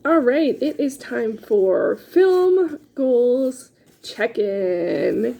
All right, it is time for film goals check-in.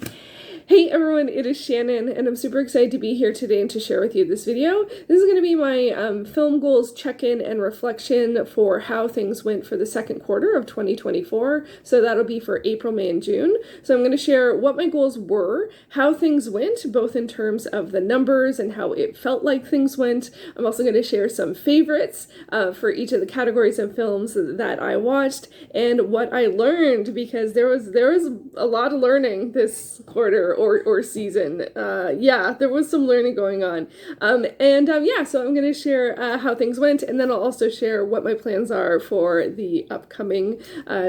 Hey everyone, it is Shannon, and I'm super excited to be here today and to share with you this video. This is going to be my film goals check-in and reflection for how things went for the second quarter of 2024. So that'll be for April, May, and June. So I'm going to share what my goals were, how things went, both in terms of the numbers and how it felt like things went. I'm also going to share some favorites for each of the categories of films that I watched and what I learned, because there was a lot of learning this quarter or season. There was some learning going on. So I'm going to share how things went, and then I'll also share what my plans are for the upcoming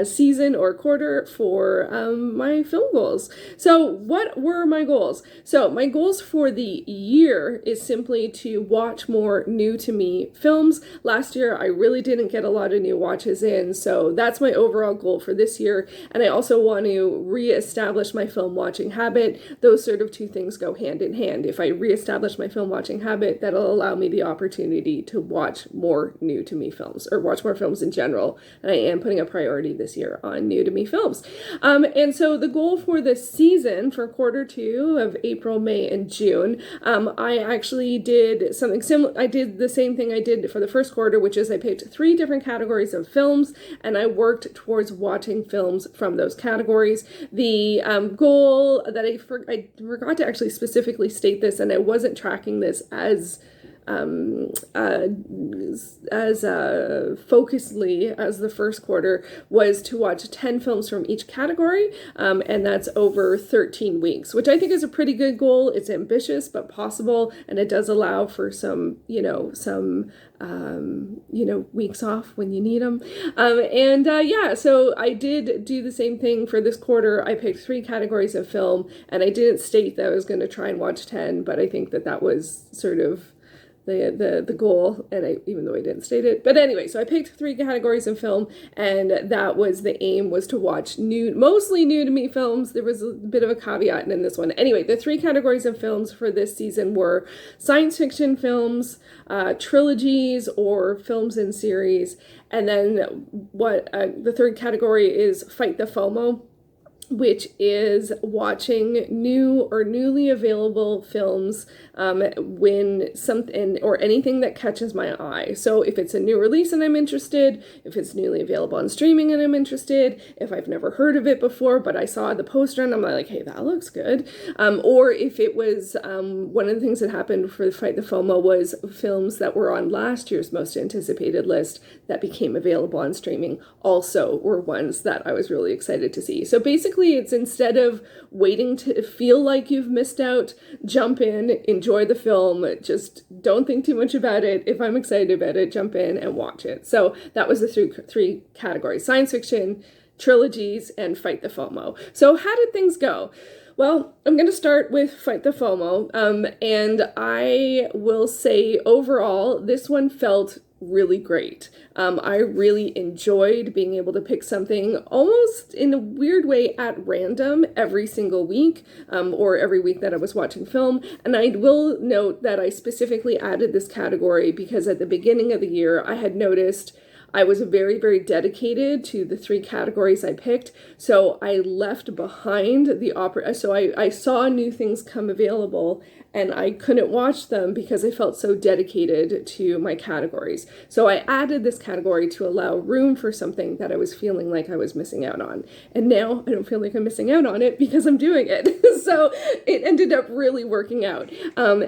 season or quarter for my film goals. So what were my goals? So my goals for the year is simply to watch more new to me films. Last year, I really didn't get a lot of new watches in, so that's my overall goal for this year. And I also want to reestablish my film watching habit. Those sort of two things go hand in hand. If I reestablish my film watching habit, that'll allow me the opportunity to watch more new to me films, or watch more films in general. And I am putting a priority this year on new to me films. And so the goal for this season, for quarter two of April, May, and June, I actually did something similar. I did the same thing I did for the first quarter, which is I picked 3 different categories of films, and I worked towards watching films from those categories. The goal that I forgot to actually specifically state this, and I wasn't tracking this as focusedly as the first quarter, was to watch 10 films from each category, and that's over 13 weeks, which I think is a pretty good goal. It's ambitious but possible, and it does allow for some weeks off when you need them. So I did do the same thing for this quarter. I picked 3 categories of film, and I didn't state that I was going to try and watch 10, but I think that was sort of the goal, and even though I didn't state it. But anyway, so I picked 3 categories of film, and that was the aim, was to watch mostly new to me films. There was a bit of a caveat in this one. Anyway, the 3 categories of films for this season were science fiction films, trilogies or films in series, and then the third category is Fight the FOMO, which is watching new or newly available films when something or anything that catches my eye. So if it's a new release and I'm interested, if it's newly available on streaming and I'm interested, if I've never heard of it before but I saw the poster and I'm like, hey, that looks good. Or if it was one of the things that happened for the Fight the FOMO was films that were on last year's most anticipated list that became available on streaming also were ones that I was really excited to see. So basically, it's instead of waiting to feel like you've missed out, jump in, enjoy the film, just don't think too much about it. If I'm excited about it, jump in and watch it. So that was the 3 categories: science fiction, trilogies, and Fight the FOMO. So how did things go? Well, I'm going to start with Fight the FOMO, and I will say overall, this one felt really great. I really enjoyed being able to pick something almost in a weird way at random every single week, or every week that I was watching film. And I will note that I specifically added this category because at the beginning of the year, I had noticed I was very, very dedicated to the 3 categories I picked. So I left behind the opera. So I saw new things come available, and I couldn't watch them because I felt so dedicated to my categories. So I added this category to allow room for something that I was feeling like I was missing out on. And now I don't feel like I'm missing out on it because I'm doing it. So it ended up really working out. From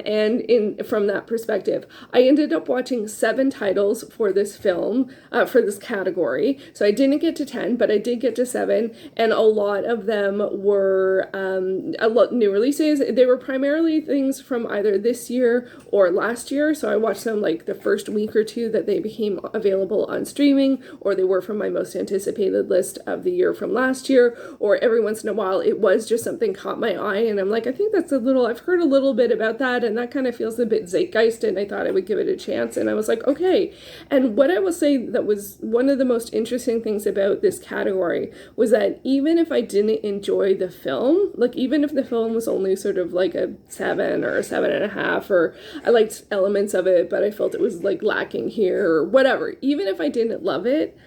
that perspective, I ended up watching 7 titles for this film, for this category. So I didn't get to 10, but I did get to 7, and a lot of them were new releases. They were primarily things from either this year or last year. So I watched them like the first week or 2 that they became available on streaming, or they were from my most anticipated list of the year from last year, or every once in a while it was just something caught my eye and I'm like, I think that's I've heard a little bit about that, and that kind of feels a bit zeitgeist, and I thought I would give it a chance, and I was like, okay. And what I will say that was one of the most interesting things about this category was that even if I didn't enjoy the film, like even if the film was only sort of like a 7 or a 7.5, or I liked elements of it, but I felt it was like lacking here or whatever, even if I didn't love it,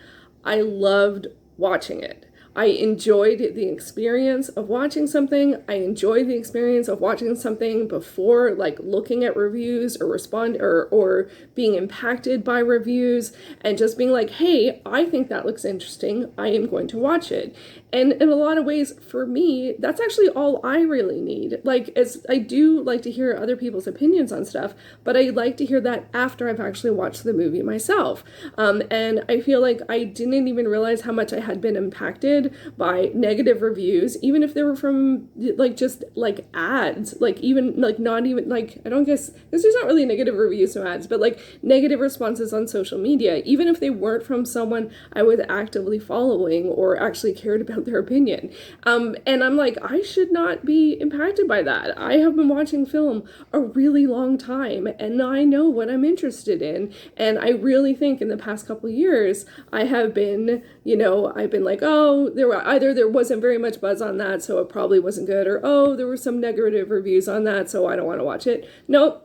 I loved watching it. I enjoyed the experience of watching something. I enjoyed the experience of watching something before, like looking at reviews or or being impacted by reviews and just being like, hey, I think that looks interesting. I am going to watch it. And in a lot of ways, for me, that's actually all I really need. Like, as I do like to hear other people's opinions on stuff, but I like to hear that after I've actually watched the movie myself. And I feel like I didn't even realize how much I had been impacted by negative reviews, even if they were from like just like ads, like even like not even like, I don't guess, because there's not really negative reviews from ads, but like negative responses on social media, even if they weren't from someone I was actively following or actually cared about their opinion. And I'm like, I should not be impacted by that. I have been watching film a really long time and I know what I'm interested in. And I really think in the past couple of years, I have been, I've been like, oh, there wasn't very much buzz on that, so it probably wasn't good, or oh, there were some negative reviews on that, so I don't want to watch it. No.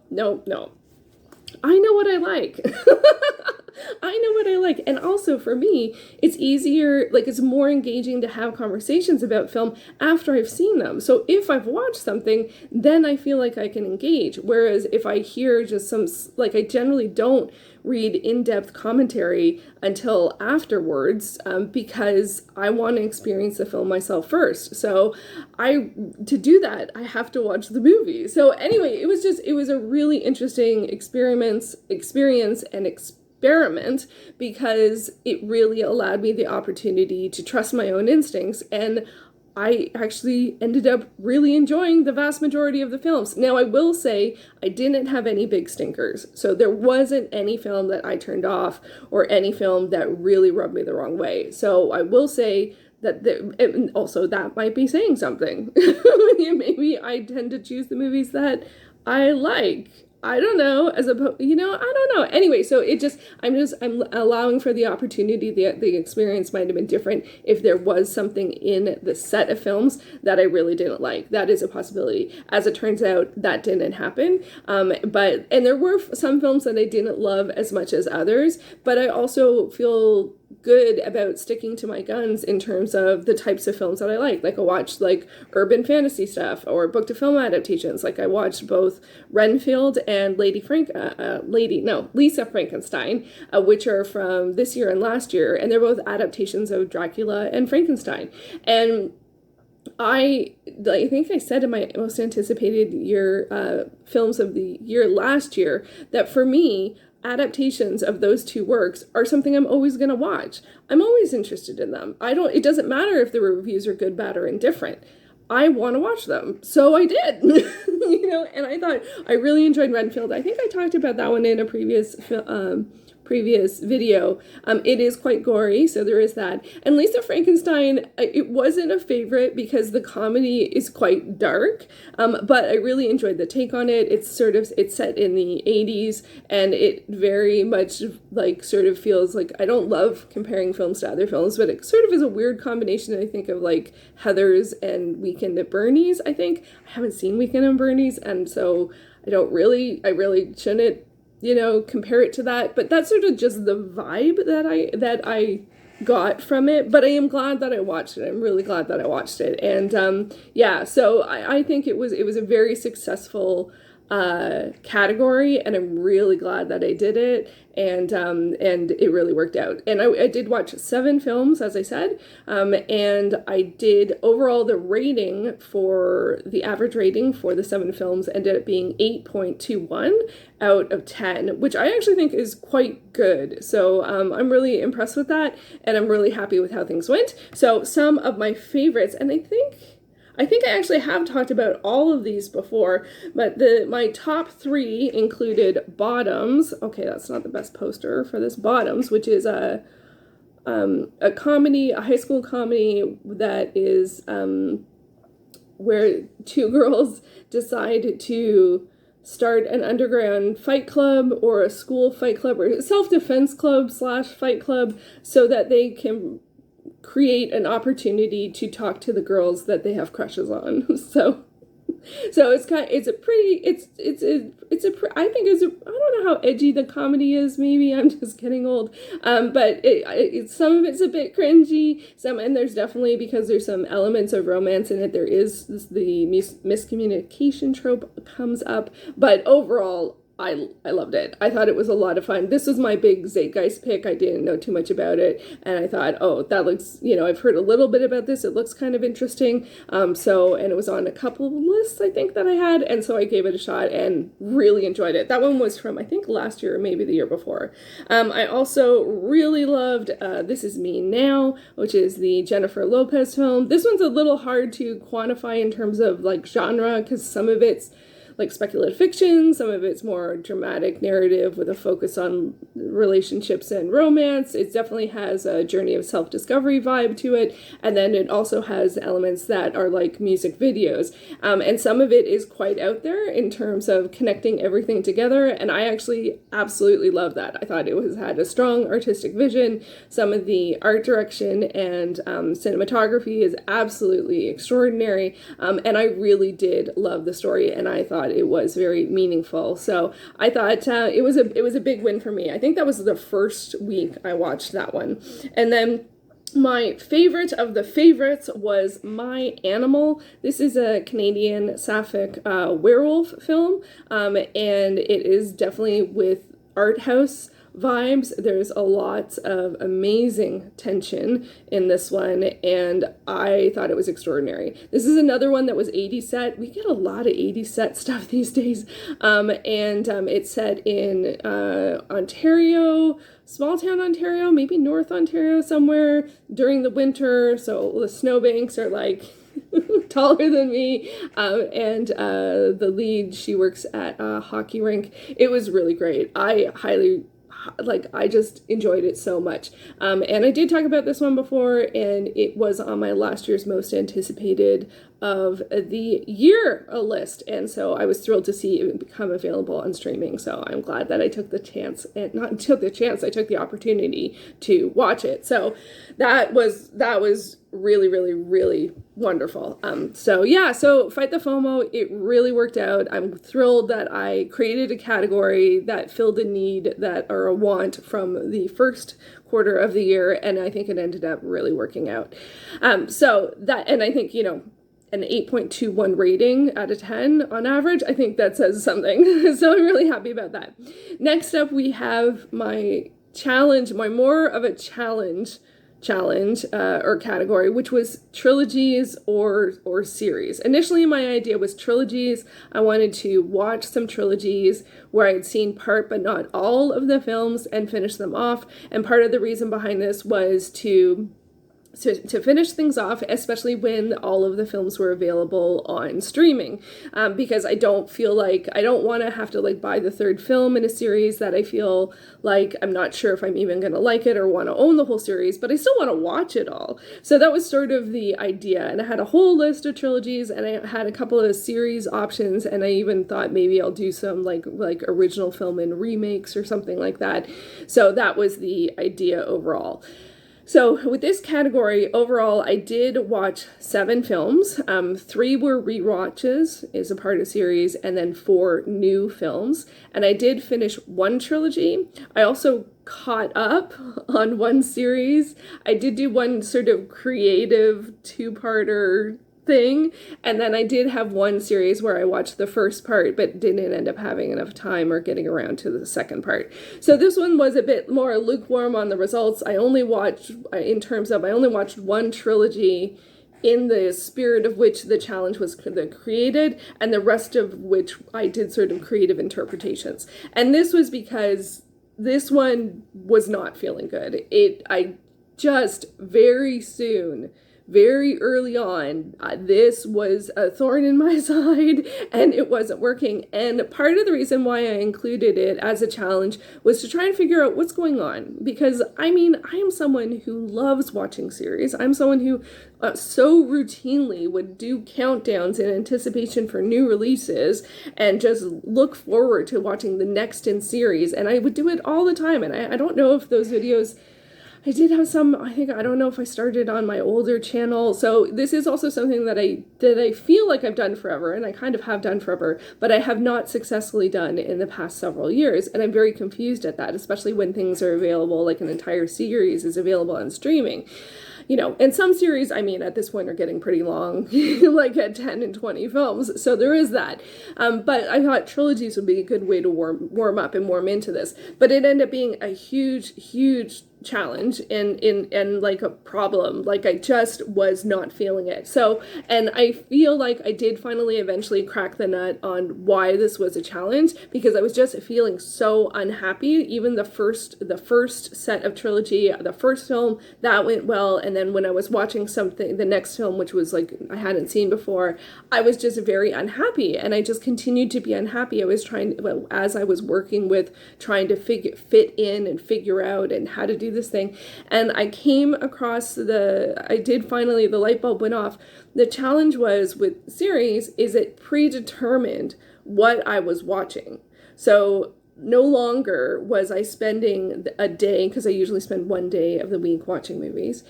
I know what I like. I know what I like. And also for me, it's easier, like it's more engaging to have conversations about film after I've seen them. So if I've watched something, then I feel like I can engage. Whereas if I hear just like I generally don't read in-depth commentary until afterwards because I want to experience the film myself first. So to do that, I have to watch the movie. So anyway, it was a really interesting experience because it really allowed me the opportunity to trust my own instincts, and I actually ended up really enjoying the vast majority of the films. Now, I will say I didn't have any big stinkers. So there wasn't any film that I turned off or any film that really rubbed me the wrong way. So I will say that also that might be saying something. Maybe I tend to choose the movies that I like. I don't know, I don't know. Anyway, so I'm allowing for the opportunity, the experience might have been different if there was something in the set of films that I really didn't like. That is a possibility. As it turns out, that didn't happen. And there were some films that I didn't love as much as others, but I also feel good about sticking to my guns in terms of the types of films that I like. Like I watched like urban fantasy stuff or book to film adaptations. Like I watched both Renfield and Lisa Frankenstein, which are from this year and last year, and they're both adaptations of Dracula and Frankenstein. And I think I said in my most anticipated films of the year last year that for me, adaptations of those two works are something I'm always going to watch. I'm always interested in them. It doesn't matter if the reviews are good, bad, or indifferent. I want to watch them. So I did, and I thought I really enjoyed Renfield. I think I talked about that one in a previous video. It is quite gory, so there is that. And Lisa Frankenstein, it wasn't a favorite because the comedy is quite dark, but I really enjoyed the take on it. It's set in the 80s, and it very much like sort of feels like, I don't love comparing films to other films, but it sort of is a weird combination, I think, of like Heathers and Weekend at Bernie's, I think. I haven't seen Weekend at Bernie's, and so I really shouldn't compare it to that, but that's sort of just the vibe that I got from it. But I am glad that I watched it. I'm really glad that I watched it. And so I think it was a very successful category, and I'm really glad that I did it, and it really worked out. And I did watch 7 films, as I said, and I did overall the average rating for the 7 films ended up being 8.21 out of 10, which I actually think is quite good. So I'm really impressed with that, and I'm really happy with how things went. So some of my favorites, and I think I actually have talked about all of these before, but my top 3 included Bottoms. Okay, that's not the best poster for this. Bottoms, which is a comedy, a high school comedy that is where 2 girls decide to start an underground fight club or a school fight club or self-defense club / fight club so that they can create an opportunity to talk to the girls that they have crushes on. So So it's a pretty, I think I don't know how edgy the comedy is, maybe I'm just getting old. But some of it's a bit cringy, and there's definitely, because there's some elements of romance in it, there is the miscommunication trope comes up, but overall, I loved it. I thought it was a lot of fun. This was my big Zeitgeist pick. I didn't know too much about it, and I thought, oh, that looks, I've heard a little bit about this. It looks kind of interesting. And it was on a couple of lists, I think, that I had, and so I gave it a shot and really enjoyed it. That one was from, I think, last year or maybe the year before. I also really loved This Is Me Now, which is the Jennifer Lopez film. This one's a little hard to quantify in terms of like genre, because some of it's like speculative fiction, some of it's more dramatic narrative with a focus on relationships and romance. It definitely has a journey of self-discovery vibe to it, and then it also has elements that are like music videos, and some of it is quite out there in terms of connecting everything together, and I actually absolutely love that. I thought it had a strong artistic vision. Some of the art direction and cinematography is absolutely extraordinary, and I really did love the story, and I thought it was very meaningful. So I thought it was a big win for me. I think that was the first week I watched that one. And then my favorite of the favorites was My Animal. This is a Canadian sapphic werewolf film, and it is definitely with art house vibes. There's a lot of amazing tension in this one, and I thought it was extraordinary. This is another one that was 80s set. We get a lot of 80s set stuff these days, and it's set in Ontario, small town Ontario, maybe North Ontario somewhere during the winter, so the snowbanks are like taller than me, and the lead, she works at a hockey rink. It was really great. I just enjoyed it so much. And I did talk about this one before, and it was on my last year's most anticipated of the year list. And so I was thrilled to see it become available on streaming. So I'm glad that I took the chance, and not took the chance, I took the opportunity to watch it. So that was really, really, really wonderful. So Fight the FOMO, it really worked out. I'm thrilled that I created a category that filled a need or a want from the first quarter of the year, and I think it ended up really working out. And I think, an 8.21 rating out of 10 on average, I think that says something. So I'm really happy about that. Next up, we have my more of a challenge or category, which was trilogies or series. Initially, my idea was trilogies. I wanted to watch some trilogies where I had seen part but not all of the films and finish them off. And part of the reason behind this was to finish things off, especially when all of the films were available on streaming, because I don't want to have to buy the third film in a series that I feel like I'm not sure if I'm even going to like it or want to own the whole series, but I still want to watch it all. So that was sort of the idea, and I had a whole list of trilogies, and I had a couple of series options, and I even thought maybe I'll do some like original film and remakes or something like that. So that was the idea overall. So with this category, overall, I did watch 7 films. 3 were rewatches as a part of series, and then 4 new films. And I did finish 1 trilogy. I also caught up on 1 series. I did do 1 sort of creative 2-parter thing, and then I did have 1 series where I watched the first part but didn't end up having enough time or getting around to the second part. So this one was a bit more lukewarm on the results. I only watched 1 trilogy in the spirit of which the challenge was created, and the rest of which I did sort of creative interpretations. And this was because this one was not feeling good. I just very early on, this was a thorn in my side, and it wasn't working. And part of the reason why I included it as a challenge was to try and figure out what's going on. Because, I am someone who loves watching series. I'm someone who so routinely would do countdowns in anticipation for new releases and just look forward to watching the next in series. And I would do it all the time. And I don't know if those videos I did have some, I don't know if I started on my older channel. So this is also something that I feel like I've done forever, and I kind of have done forever, but I have not successfully done in the past several years. And I'm very confused at that, especially when things are available, like an entire series is available on streaming. And some series, at this point are getting pretty long, like at 10 and 20 films. So there is that. But I thought trilogies would be a good way to warm up and warm into this. But it ended up being a huge challenge and like a problem. Like I just was not feeling it. So, and I feel like I did finally eventually crack the nut on why this was a challenge, because I was just feeling so unhappy. Even the first set of Trilogy, the first film, that went well. And then when I was watching the next film, which was like I hadn't seen before, I was just very unhappy, and I just continued to be unhappy. I was as I was working with trying to fit in and figure out and how to do this thing, and I came across the light bulb went off. The challenge was with series is it predetermined what I was watching. So no longer was I spending a day, because I usually spend one day of the week watching movies,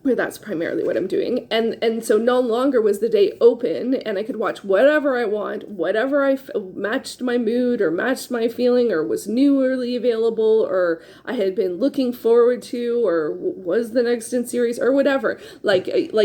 where that's primarily what I'm doing. And so no longer was the day open and I could watch whatever I want, whatever matched my mood or matched my feeling or was newly available or I had been looking forward to or was the next in series or whatever. Like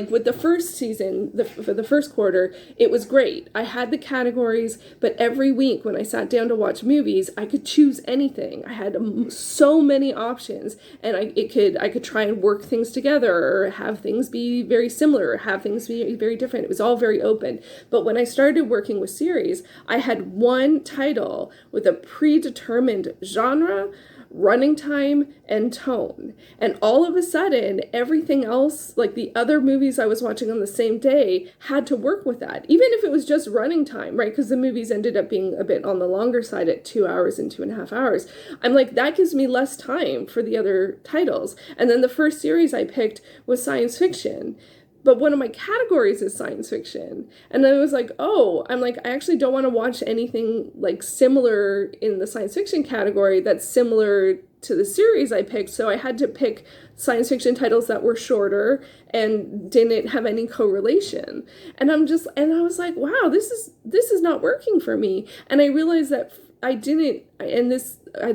with the first season, for the first quarter, it was great. I had the categories, but every week when I sat down to watch movies, I could choose anything. I had so many options, and I could try and work things together or have things be very similar or have things be very different. It was all very open. But when I started working with series, I had one title with a predetermined genre, running time, and tone. And all of a sudden, everything else, like the other movies I was watching on the same day, had to work with that. Even if it was just running time, right? Because the movies ended up being a bit on the longer side at 2 hours and 2.5 hours. I'm like, that gives me less time for the other titles. And then the first series I picked was science fiction. But one of my categories is science fiction. And I was like, I actually don't want to watch anything like similar in the science fiction category that's similar to the series I picked. So I had to pick science fiction titles that were shorter and didn't have any correlation. And I was like, wow, this is not working for me. And I realized that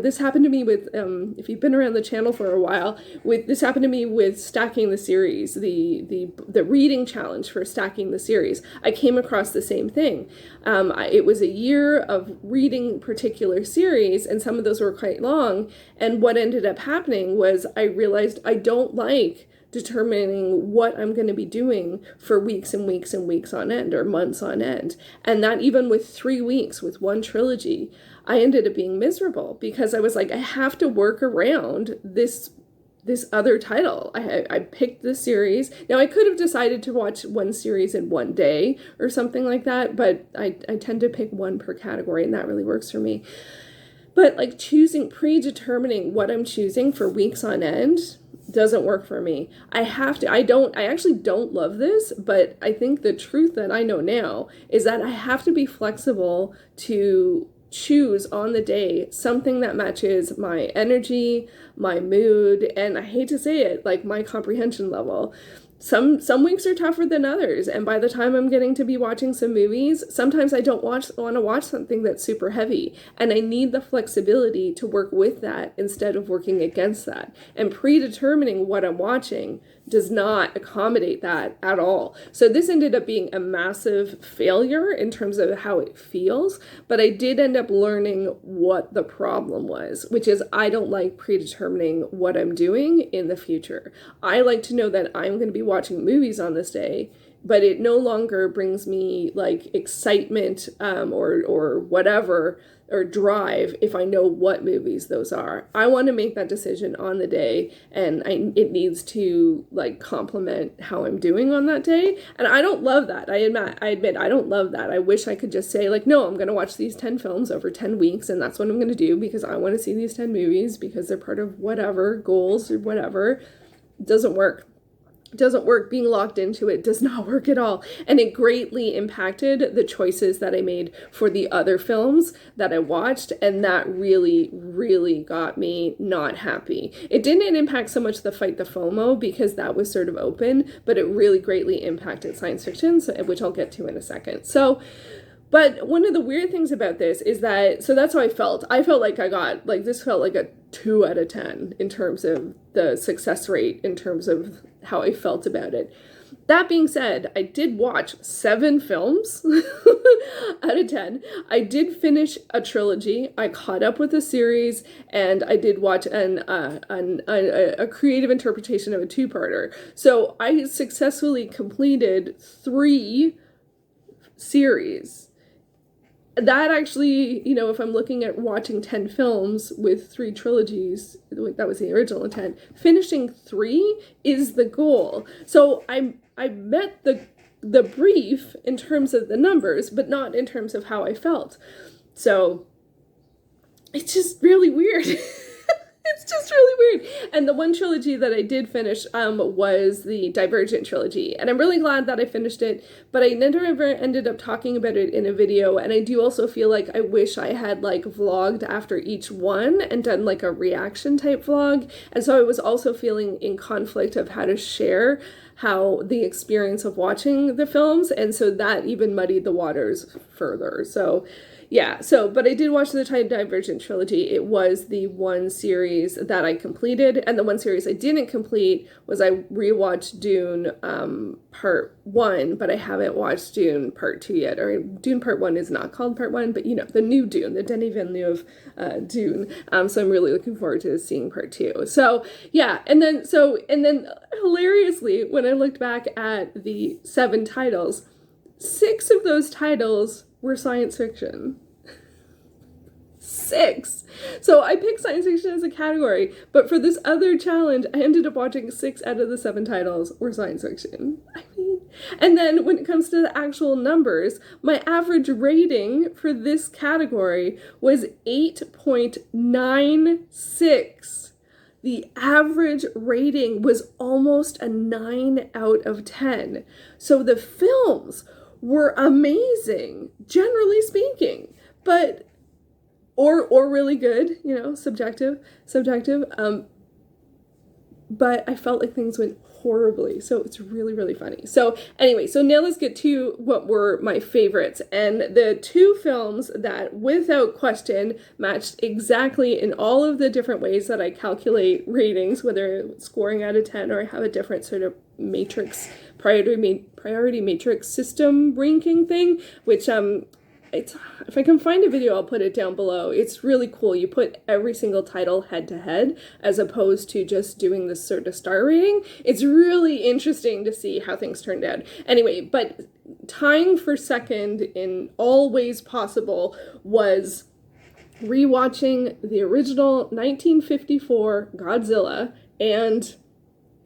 this happened to me with, if you've been around the channel for a while, this happened to me with stacking the series, the reading challenge for stacking the series. I came across the same thing. It was a year of reading particular series, and some of those were quite long. And what ended up happening was I realized I don't like determining what I'm going to be doing for weeks and weeks and weeks on end or months on end. And that even with 3 weeks with one trilogy, I ended up being miserable because I was like, I have to work around this other title. I picked this series. Now I could have decided to watch one series in one day or something like that, but I tend to pick one per category, and that really works for me. But like predetermining what I'm choosing for weeks on end doesn't work for me. I actually don't love this, but I think the truth that I know now is that I have to be flexible to choose on the day something that matches my energy, my mood, and I hate to say it, like my comprehension level. Some weeks are tougher than others, and by the time I'm getting to be watching some movies, sometimes I don't want to watch something that's super heavy, and I need the flexibility to work with that instead of working against that. And predetermining what I'm watching does not accommodate that at all. So this ended up being a massive failure in terms of how it feels, but I did end up learning what the problem was, which is I don't like predetermining what I'm doing in the future. I like to know that I'm going to be watching movies on this day, but it no longer brings me like excitement or whatever or drive if I know what movies those are. I want to make that decision on the day, and it needs to like complement how I'm doing on that day. And I don't love that. I admit I don't love that. I wish I could just say like, no, I'm going to watch these 10 films over 10 weeks, and that's what I'm going to do because I want to see these 10 movies because they're part of whatever goals or whatever. It doesn't work. doesn't work. Being locked into it does not work at all. And it greatly impacted the choices that I made for the other films that I watched. And that really, really got me not happy. It didn't impact so much the Fight the FOMO because that was sort of open, but it really greatly impacted science fiction, which I'll get to in a second. But one of the weird things about this is that, so that's how I felt. I felt like this felt like a 2 out of 10 in terms of the success rate, in terms of how I felt about it. That being said, I did watch 7 films out of 10. I did finish a trilogy. I caught up with a series, and I did watch a creative interpretation of a 2-parter. So I successfully completed 3 series. That actually, if I'm looking at watching 10 films with 3 trilogies, that was the original intent, finishing 3 is the goal. So I met the brief in terms of the numbers, but not in terms of how I felt. So it's just really weird. It's just really weird. And the one trilogy that I did finish was the Divergent trilogy. And I'm really glad that I finished it, but I never ever ended up talking about it in a video. And I do also feel like I wish I had vlogged after each one and done a reaction type vlog. And so I was also feeling in conflict of how to share how the experience of watching the films. And so that even muddied the waters further. So yeah, but I did watch the Divergent trilogy. It was the one series that I completed, and the one series I didn't complete was I rewatched Dune Part 1, but I haven't watched Dune Part 2 yet. Or Dune Part 1 is not called Part 1, but the new Dune, the Denis Villeneuve Dune. So I'm really looking forward to seeing Part 2. So yeah, and then hilariously, when I looked back at the 7 titles, 6 of those titles were science fiction. 6. So I picked science fiction as a category, but for this other challenge, I ended up watching 6 out of the 7 titles were science fiction. And then when it comes to the actual numbers, my average rating for this category was 8.96. The average rating was almost a 9 out of 10. So the films were amazing, generally speaking, but or really good, subjective. But I felt like things went horribly, so it's really, really funny. So anyway, now let's get to what were my favorites. And the 2 films that, without question, matched exactly in all of the different ways that I calculate ratings, whether scoring out of 10 or I have a different sort of priority matrix system ranking thing, which if I can find a video, I'll put it down below. It's really cool. You put every single title head to head as opposed to just doing this sort of star rating. It's really interesting to see how things turned out. Anyway, but tying for second in all ways possible was rewatching the original 1954 Godzilla and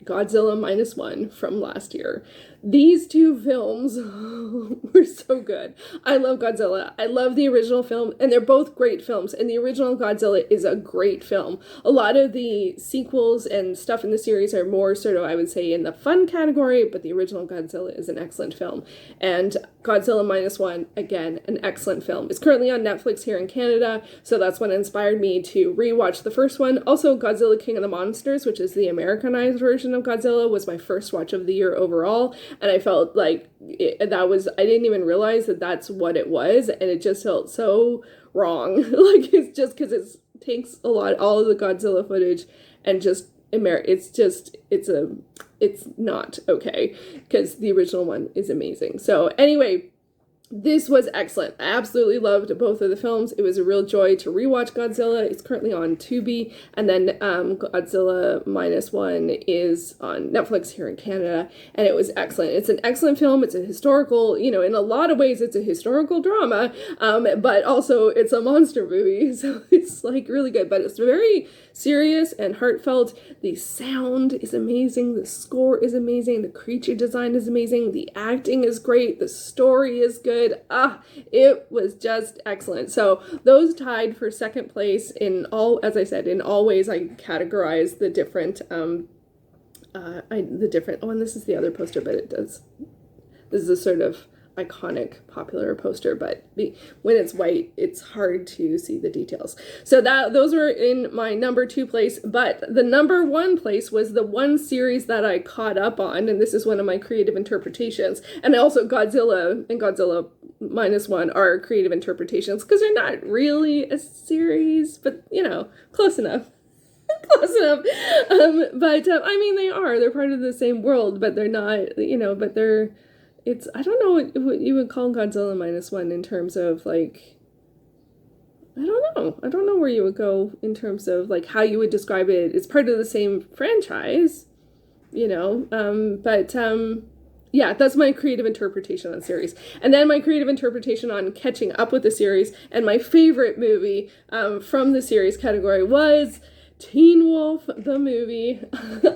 Godzilla -1 from last year. These 2 films were so good. I love Godzilla. I love the original film, and they're both great films, and the original Godzilla is a great film. A lot of the sequels and stuff in the series are more sort of, I would say, in the fun category, but the original Godzilla is an excellent film. And Godzilla -1, again, an excellent film. It's currently on Netflix here in Canada, so that's what inspired me to rewatch the first one. Also, Godzilla King of the Monsters, which is the Americanized version of Godzilla, was my first watch of the year overall. And I felt like I didn't even realize that that's what it was. And it just felt so wrong. It's just because it takes all of the Godzilla footage and just, it's not okay. Because the original one is amazing. So anyway, this was excellent. I absolutely loved both of the films. It was a real joy to rewatch Godzilla. It's currently on Tubi, and then Godzilla -1 is on Netflix here in Canada, and it was excellent. It's an excellent film. It's a historical, in a lot of ways, it's a historical drama, but also it's a monster movie, so it's really good. But it's very serious and heartfelt. The sound is amazing. The score is amazing. The creature design is amazing. The acting is great. The story is good. It was just excellent. So those tied for second place in all, as I said, in all ways I categorize the different the different, oh, and this is the other poster, but this is a sort of iconic popular poster, but when it's white, it's hard to see the details. So those were in my number 2 place, but the number 1 place was the one series that I caught up on, and this is one of my creative interpretations. And also Godzilla and Godzilla -1 are creative interpretations, because they're not really a series, but close enough. Close enough. But I mean, they're part of the same world, but they're not, but I don't know what you would call Godzilla -1 in terms of, like, I don't know where you would go in terms of, like, how you would describe it. It's part of the same franchise, yeah, that's my creative interpretation on the series. And then my creative interpretation on catching up with the series, and my favorite movie from the series category was Teen Wolf, the movie.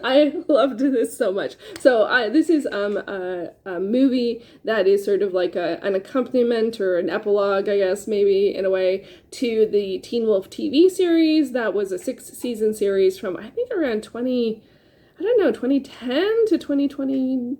I loved this so much. So this is a movie that is sort of like an accompaniment or an epilogue, I guess, maybe in a way, to the Teen Wolf TV series. That was a 6-season series from, I think, around 2010 to 2020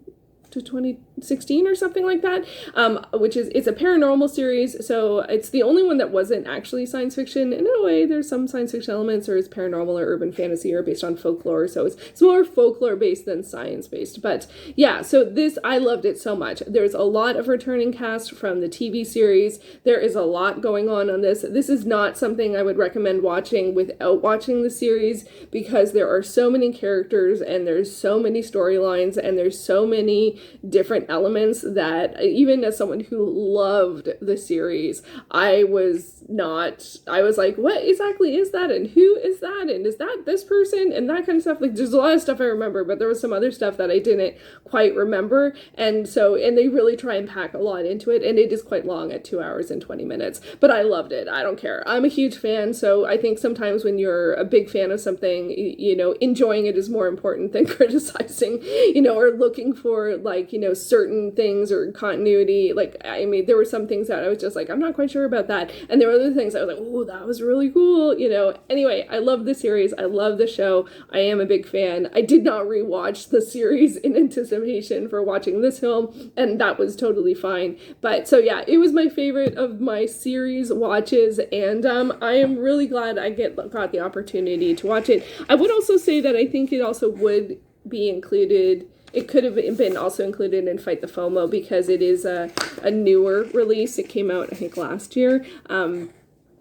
to 2016 or something like that, it's a paranormal series, so it's the only one that wasn't actually science fiction. In a way, there's some science fiction elements, or it's paranormal or urban fantasy or based on folklore, so it's more folklore based than science based. But yeah, so this, I loved it so much. There's a lot of returning cast from the TV series. There is a lot going on this. This is not something I would recommend watching without watching the series, because there are so many characters and there's so many storylines and there's so many different elements that even as someone who loved the series, I was like, what exactly is that, and who is that, and is that this person, and that kind of stuff. Like, there's a lot of stuff I remember, but there was some other stuff that I didn't quite remember, and they really try and pack a lot into it, and it is quite long at 2 hours and 20 minutes, but I loved it. I don't care. I'm a huge fan, so I think sometimes when you're a big fan of something, enjoying it is more important than criticizing, or looking for, like, certain things or continuity. Like, I mean, there were some things that I was just like, I'm not quite sure about that. And there were other things I was like, oh, that was really cool, Anyway, I love the series. I love the show. I am a big fan. I did not rewatch the series in anticipation for watching this film, and that was totally fine. But so yeah, it was my favorite of my series watches, and I am really glad I got the opportunity to watch it. I would also say that I think it also would be included. It could have been also included in Fight the FOMO, because it is a newer release. It came out, I think, last year.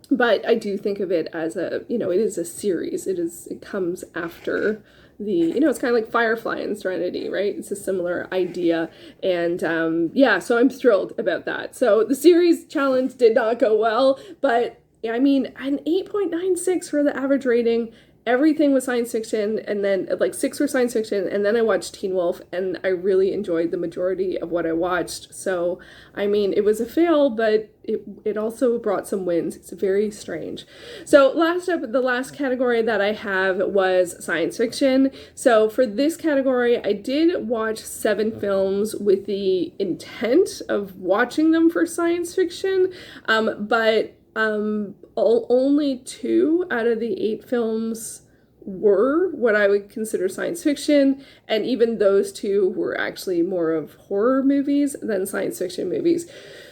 But I do think of it as it is a series. It comes after it's kind of like Firefly and Serenity, right? It's a similar idea. And so I'm thrilled about that. So the series challenge did not go well, but I mean, an 8.96 for the average rating. Everything was science fiction, and then like 6 were science fiction, and then I watched Teen Wolf, and I really enjoyed the majority of what I watched. So, I mean, it was a fail, but it also brought some wins. It's very strange. So the last category that I have was science fiction. So for this category, I did watch 7 films with the intent of watching them for science fiction, but only 2 out of the 8 films were what I would consider science fiction, and even those 2 were actually more of horror movies than science fiction movies.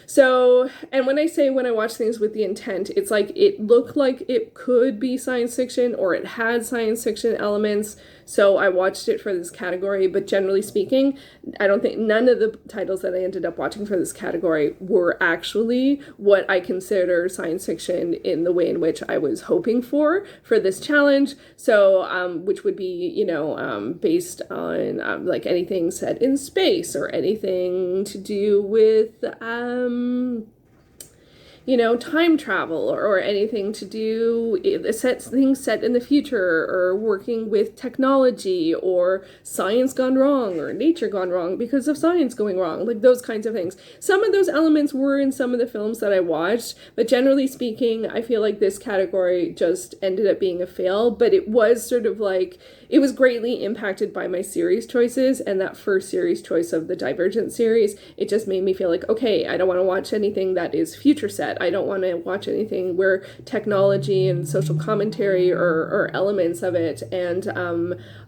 So, and when I watch things with the intent, it's like it looked like it could be science fiction, or it had science fiction elements, so I watched it for this category. But generally speaking, I don't think none of the titles that I ended up watching for this category were actually what I consider science fiction in the way in which I was hoping for this challenge. So, which would be, based on like anything set in space, or anything to do with time travel, or anything to do things set in the future, or working with technology, or science gone wrong, or nature gone wrong because of science going wrong, like those kinds of things. Some of those elements were in some of the films that I watched, but generally speaking, I feel like this category just ended up being a fail. But it was sort of like, it was greatly impacted by my series choices, and that first series choice of the Divergent series, it just made me feel like, okay, I don't want to watch anything that is future set. that I don't want to watch anything where technology and social commentary or elements of it, and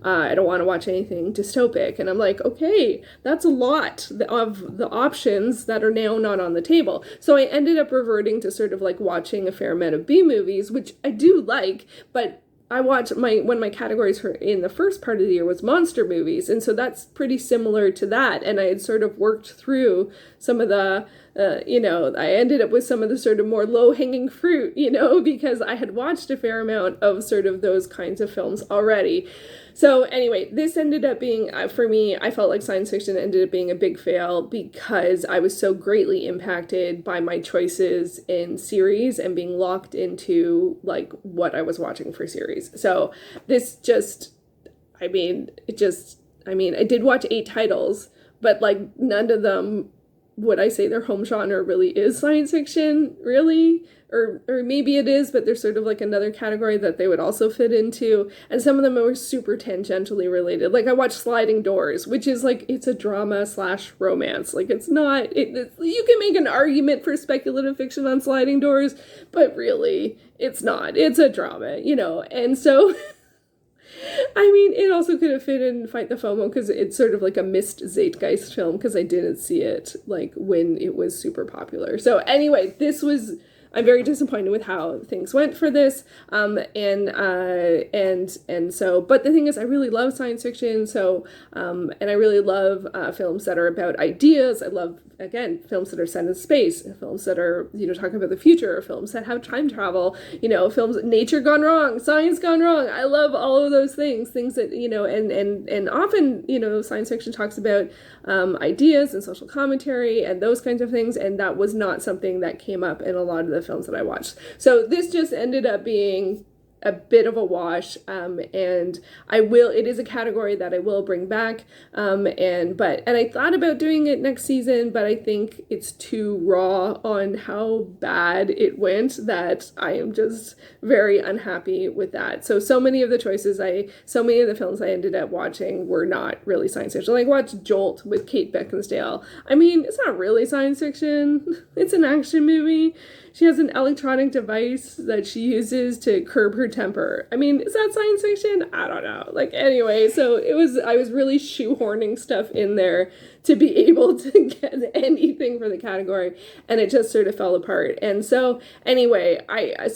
I don't want to watch anything dystopic. And I'm like, okay, that's a lot of the options that are now not on the table. So I ended up reverting to sort of like watching a fair amount of B movies, which I do like, but I watch one of my categories for in the first part of the year was monster movies, and so that's pretty similar to that. And I had sort of worked through some of the, I ended up with some of the sort of more low-hanging fruit, because I had watched a fair amount of sort of those kinds of films already. So anyway, this ended up being, for me, I felt like science fiction ended up being a big fail because I was so greatly impacted by my choices in series and being locked into like what I was watching for series. So this just, I did watch 8 titles, but like none of them would I say their home genre really is science fiction, really? Or maybe it is, but there's sort of like another category that they would also fit into. And some of them were super tangentially related. Like I watched Sliding Doors, which is like, it's a drama / romance. Like it's not, you can make an argument for speculative fiction on Sliding Doors, but really it's not. It's a drama, And so it also could have fit in Fight the FOMO because it's sort of like a missed Zeitgeist film because I didn't see it like when it was super popular. So anyway, I'm very disappointed with how things went for this. And so, but the thing is, I really love science fiction. So, and I really love films that are about ideas. I love, again, films that are set in space, films that are, talking about the future, films that have time travel, films, nature gone wrong, science gone wrong. I love all of those things that, and often, science fiction talks about ideas and social commentary and those kinds of things. And that was not something that came up in a lot of the films that I watched. So this just ended up being a bit of a wash, and it is a category that I will bring back, and I thought about doing it next season, but I think it's too raw on how bad it went that I am just very unhappy with that. So many of the films I ended up watching were not really science fiction. Like watch Jolt with Kate Beckinsale. It's not really science fiction. It's an action movie. She has an electronic device that she uses to curb her temper. Is that science fiction? I don't know. Anyway, so I was really shoehorning stuff in there to be able to get anything for the category, and it just sort of fell apart. And so anyway, it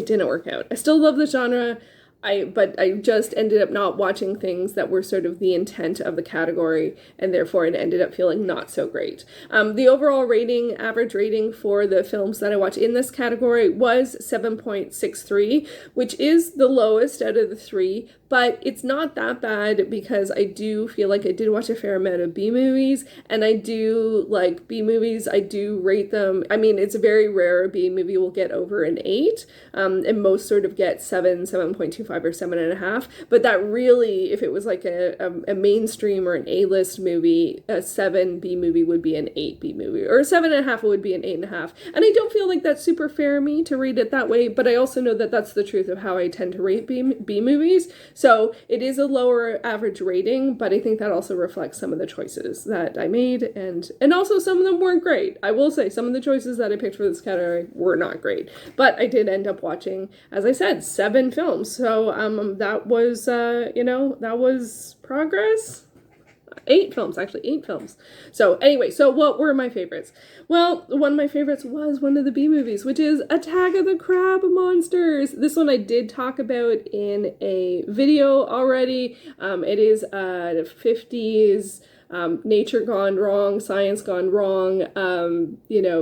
didn't work out. I still love the genre. But I just ended up not watching things that were sort of the intent of the category, and therefore it ended up feeling not so great. The overall average rating for the films that I watched in this category was 7.63, which is the lowest out of the 3, but it's not that bad because I do feel like I did watch a fair amount of B movies, and I do like B movies. I do rate them. It's very rare a B movie will get over an 8, and most sort of get 7.25 or 7.5. But that really, if it was like a mainstream or an A-list movie, a 7 B movie would be an 8 B movie, or a 7.5 would be an 8.5. And I don't feel like that's super fair of me to rate it that way, but I also know that that's the truth of how I tend to rate B movies. So it is a lower average rating, but I think that also reflects some of the choices that I made, and also some of them weren't great. I will say some of the choices that I picked for this category were not great, but I did end up watching, as I said, 7 films. So that was, that was progress. 8 films, actually, 8 films. So anyway, so what were my favorites? Well, one of my favorites was one of the B movies, which is Attack of the Crab Monsters. This one I did talk about in a video already. It is the 50s, nature gone wrong, science gone wrong,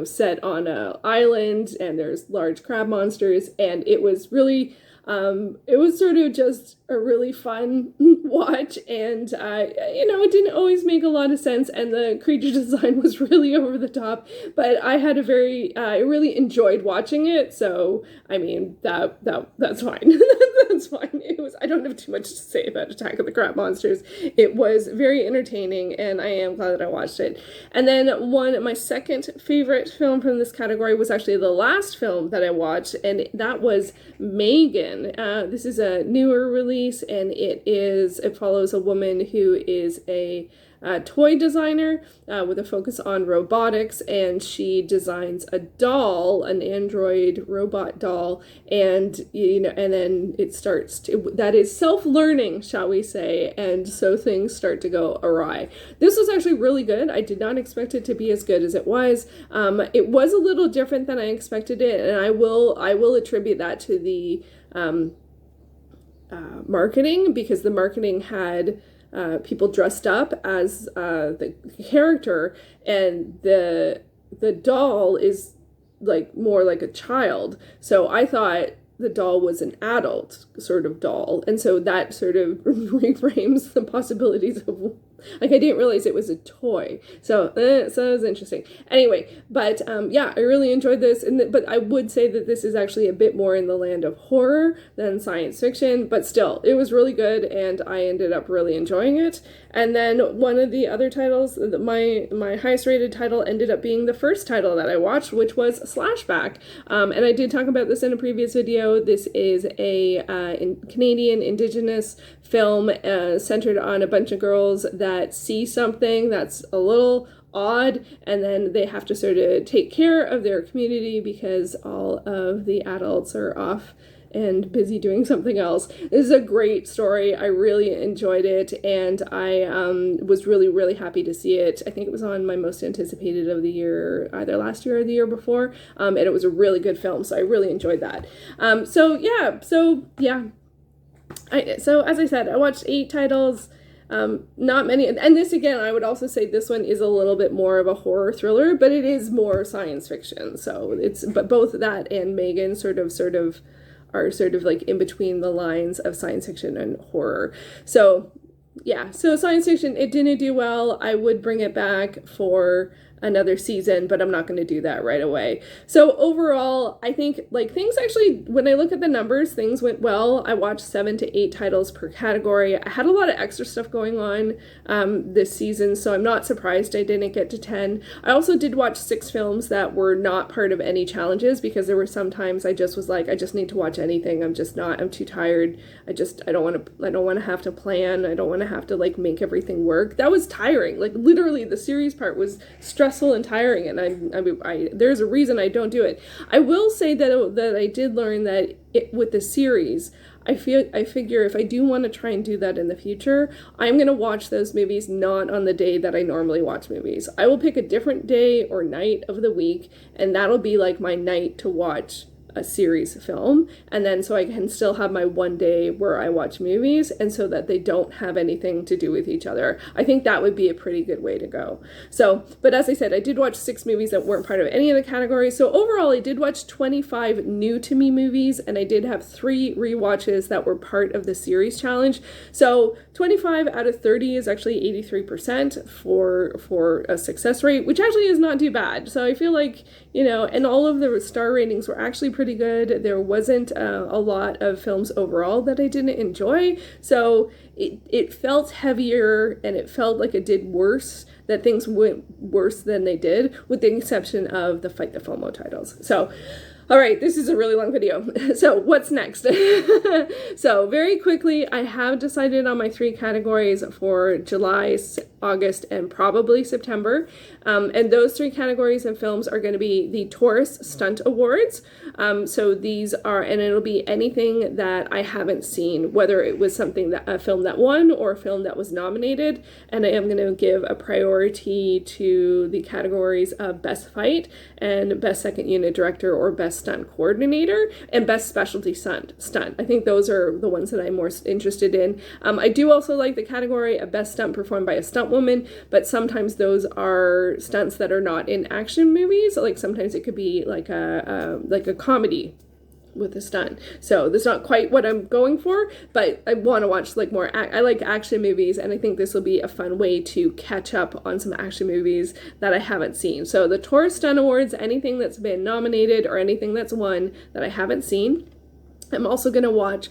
set on an island, and there's large crab monsters, and it was really... it was sort of just a really fun watch, and it didn't always make a lot of sense, and the creature design was really over the top, but I had I really enjoyed watching it, so that's fine. That's fine. I don't have too much to say about Attack of the Crab Monsters. It was very entertaining, and I am glad that I watched it. And then my second favorite film from this category was actually the last film that I watched, and that was Megan. Megan. This is a newer release, and it follows a woman who is a toy designer with a focus on robotics, and she designs a doll, an android robot doll, and and then that is self-learning, shall we say, and so things start to go awry. This was actually really good. I did not expect it to be as good as it was. It was a little different than I expected it, and I will attribute that to the marketing, because the marketing had people dressed up as the character, and the doll is like more like a child. So I thought the doll was an adult sort of doll, and so that sort of reframes the possibilities of, like, I didn't realize it was a toy. So it was interesting. Anyway, but yeah, I really enjoyed this. But I would say that this is actually a bit more in the land of horror than science fiction. But still, it was really good, and I ended up really enjoying it. And then one of the other titles, my highest rated title, ended up being the first title that I watched, which was Slashback. And I did talk about this in a previous video. This is a Canadian Indigenous film centered on a bunch of girls that see something that's a little odd, and then they have to sort of take care of their community because all of the adults are off and busy doing something else. This is a great story. I really enjoyed it, and I was really, really happy to see it. I think it was on my most anticipated of the year, either last year or the year before, and it was a really good film, so I really enjoyed that. So as I said, I watched 8 titles. Not many, and this, again, I would also say this one is a little bit more of a horror thriller, but it is more science fiction. So but both that and Megan sort of are sort of like in between the lines of science fiction and horror. So yeah, so science fiction, it didn't do well. I would bring it back for another season, but I'm not going to do that right away. So overall, I think, like, things actually, when I look at the numbers, things went well. I watched 7 to 8 titles per category. I had a lot of extra stuff going on this season, so I'm not surprised I didn't get to 10. I also did watch 6 films that were not part of any challenges, because there were some times I just was like, I just need to watch anything. I'm too tired. I don't want to have to plan. I don't want to have to, like, make everything work. That was tiring. Like, literally, the series part was stressful and tiring, and I there's a reason I don't do it. I will say that I did learn that with the series, I figure if I do want to try and do that in the future, I'm going to watch those movies not on the day that I normally watch movies. I will pick a different day or night of the week, and that'll be like my night to watch a series film, and then so I can still have my one day where I watch movies, and so that they don't have anything to do with each other. I think that would be a pretty good way to go. So, but as I said, I did watch 6 movies that weren't part of any of the categories. So overall, I did watch 25 new to me movies, and I did have 3 rewatches that were part of the series challenge. So 25 out of 30 is actually 83% for a success rate, which actually is not too bad. So I feel like, and all of the star ratings were actually pretty good. There wasn't a lot of films overall that I didn't enjoy. So it felt heavier, and it felt like it did worse, that things went worse than they did, with the exception of the Fight the FOMO titles. So, all right, this is a really long video. So what's next? So very quickly, I have decided on my 3 categories for July, August, and probably September. And those 3 categories of films are going to be the Taurus Stunt Awards. So these are, and it'll be anything that I haven't seen, whether it was a film that won or a film that was nominated. And I am going to give a priority to the categories of Best Fight and Best Second Unit Director or Best Stunt Coordinator and Best Specialty Stunt. I think those are the ones that I'm more interested in. I do also like the category of Best Stunt Performed by a Stunt Woman, but sometimes those are stunts that are not in action movies. Like sometimes it could be like a comedy with a stunt. So that's not quite what I'm going for, but I want to watch like more. I like action movies, and I think this will be a fun way to catch up on some action movies that I haven't seen. So the Taurus Stunt Awards, anything that's been nominated or anything that's won that I haven't seen. I'm also going to watch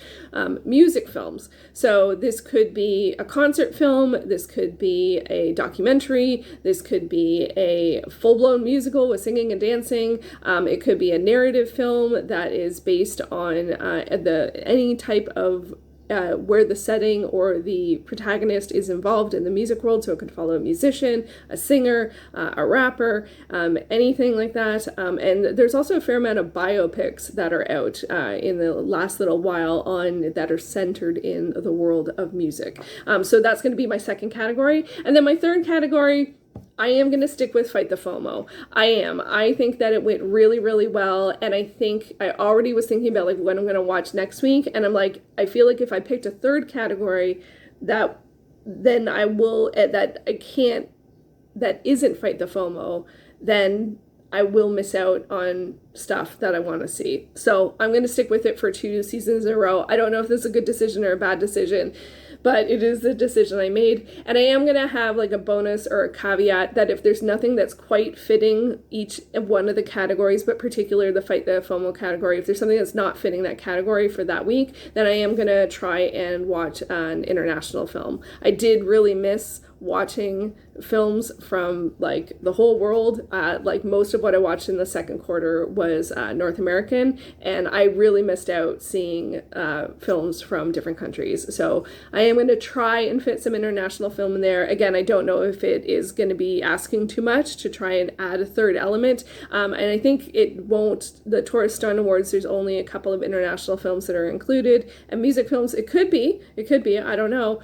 music films. So this could be a concert film, this could be a documentary, this could be a full-blown musical with singing and dancing. It could be a narrative film that is based on any type of where the setting or the protagonist is involved in the music world. So it could follow a musician, a singer, a rapper, anything like that. And there's also a fair amount of biopics that are out in the last little while that are centered in the world of music. So that's going to be my second category. And then my third category, I am going to stick with Fight the FOMO. I am. I think that it went really, really well. And I think I already was thinking about like when I'm going to watch next week. And I'm like, I feel like if I picked a third category that isn't Fight the FOMO, then I will miss out on stuff that I want to see. So I'm going to stick with it for 2 seasons in a row. I don't know if this is a good decision or a bad decision, but it is the decision I made. And I am going to have like a bonus or a caveat that if there's nothing that's quite fitting each one of the categories, but particularly the Fight the FOMO category, if there's something that's not fitting that category for that week, then I am going to try and watch an international film. I did really miss watching films from like the whole world. Like most of what I watched in the second quarter was North American, and I really missed out seeing films from different countries. So I am going to try and fit some international film in there. Again, I don't know if it is going to be asking too much to try and add a third element. And I think it won't. The Tourist Stone Awards, there's only a couple of international films that are included, and music films, it could be, I don't know.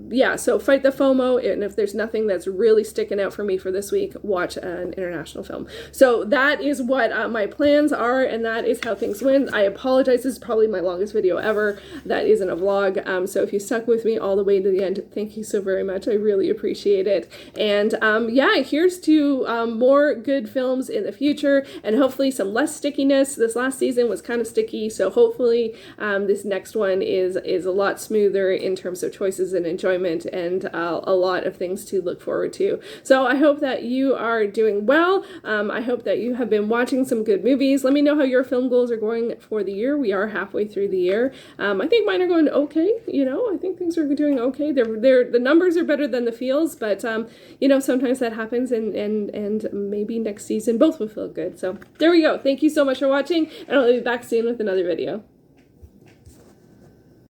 Yeah, so Fight the FOMO, and if there's nothing that's really sticking out for me for this week, watch an international film. So that is what my plans are, and that is how things went. I apologize, this is probably my longest video ever. That isn't a vlog, so if you stuck with me all the way to the end, thank you so very much. I really appreciate it. And yeah, here's to more good films in the future, and hopefully some less stickiness. This last season was kind of sticky, so hopefully this next one is a lot smoother in terms of choices and enjoyment, and a lot of things to look forward to. So I hope that you are doing well. I hope that you have been watching some good movies. Let me know how your film goals are going for the year. We are halfway through the year. I think mine are going okay. I think things are doing okay. The numbers are better than the feels, but sometimes that happens, and maybe next season both will feel good. So there we go. Thank you so much for watching, and I'll be back soon with another video.